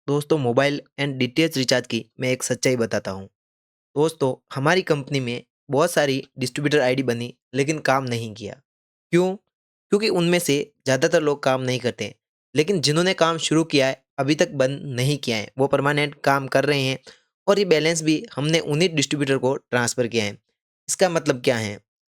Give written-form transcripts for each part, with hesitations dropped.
दोस्तों mobile and DTH recharge की मैं एक सच्चाई बताता हूँ। दोस्तों हमारी कंपनी में बहुत सारी डिस्ट्रीब्यूटर आईडी बनी लेकिन काम नहीं किया। क्यों? क्योंकि उनमें से ज़्यादातर लोग काम नहीं करते। लेकिन जिन्होंने काम शुरू किया है अभी तक बंद नहीं किया है, वो परमानेंट काम कर रहे हैं और ये बैलेंस भी हमने उन्हीं डिस्ट्रीब्यूटर को ट्रांसफ़र किया है। इसका मतलब क्या है?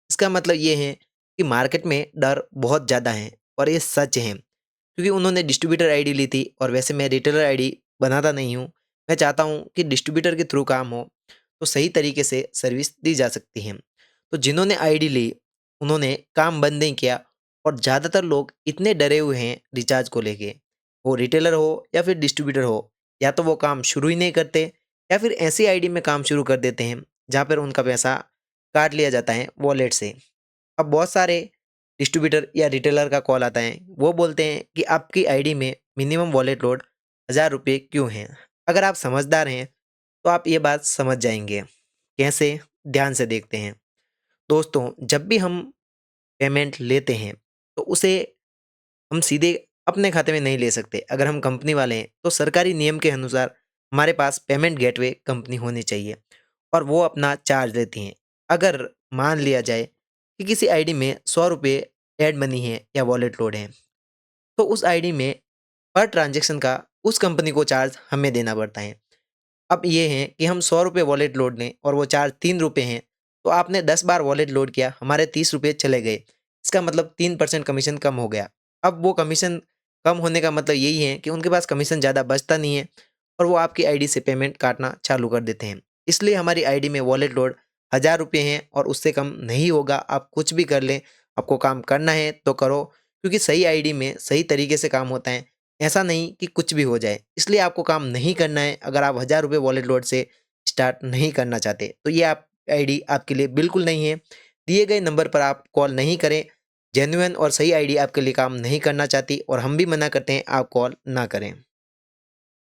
इसका मतलब ये है कि मार्केट में डर बहुत ज़्यादा है और ये सच है। क्योंकि उन्होंने डिस्ट्रीब्यूटर आईडी ली थी और वैसे मैं रिटेलर आईडी बनाता नहीं हूँ। मैं चाहता हूँ कि डिस्ट्रीब्यूटर के थ्रू काम हो, तो सही तरीके से सर्विस दी जा सकती है। तो जिन्होंने आईडी ली, उन्होंने काम बंद नहीं किया और ज़्यादातर लोग इतने डरे हुए हैं रिचार्ज को लेके, वो रिटेलर हो या फिर डिस्ट्रीब्यूटर हो, या तो वो काम शुरू ही नहीं करते या फिर ऐसी आईडी में काम शुरू कर देते हैं, जहाँ पर उनका पैसा काट लिया जाता है वॉलेट से। अब बहुत सारे डिस्ट्रीब्यूटर या रिटेलर का कॉल आता है, वो बोलते हैं कि आपकी आईडी में मिनिमम वॉलेट लोड 1000 रुपये क्यों हैं? अगर आप समझदार हैं तो आप ये बात समझ जाएंगे। कैसे? ध्यान से देखते हैं। दोस्तों जब भी हम पेमेंट लेते हैं तो उसे हम सीधे अपने खाते में नहीं ले सकते। अगर हम कंपनी वाले हैं तो सरकारी नियम के अनुसार हमारे पास पेमेंट गेटवे कंपनी होनी चाहिए और वो अपना चार्ज लेती हैं। अगर मान लिया जाए कि किसी आईडी में 100 रुपये ऐड मनी है या वॉलेट लोड है, तो उस आईडी में पर ट्रांजैक्शन का उस कंपनी को चार्ज हमें देना पड़ता है। अब ये है कि हम 100 रुपये वॉलेट लोड लें और वो चार्ज 3 रुपये हैं, तो आपने 10 बार वॉलेट लोड किया, हमारे 30 रुपये चले गए। इसका मतलब 3% कमीशन कम हो गया। अब वो कमीशन कम होने का मतलब यही है कि उनके पास कमीशन ज़्यादा बचता नहीं है और वो आपकी आईडी से पेमेंट काटना चालू कर देते हैं। इसलिए हमारी आईडी में वॉलेट लोड 1000 रुपये हैं और उससे कम नहीं होगा। आप कुछ भी कर लें, आपको काम करना है तो करो, क्योंकि सही आईडी में सही तरीके से काम होता है। ऐसा नहीं कि कुछ भी हो जाए, इसलिए आपको काम नहीं करना है अगर आप 1000 रुपये वॉलेट लोड से स्टार्ट नहीं करना चाहते, तो ये आप आईडी आपके लिए बिल्कुल नहीं है। दिए गए नंबर पर आप कॉल नहीं करें। जेन्युइन और सही आईडी आपके लिए काम नहीं करना चाहती और हम भी मना करते हैं, आप कॉल ना करें।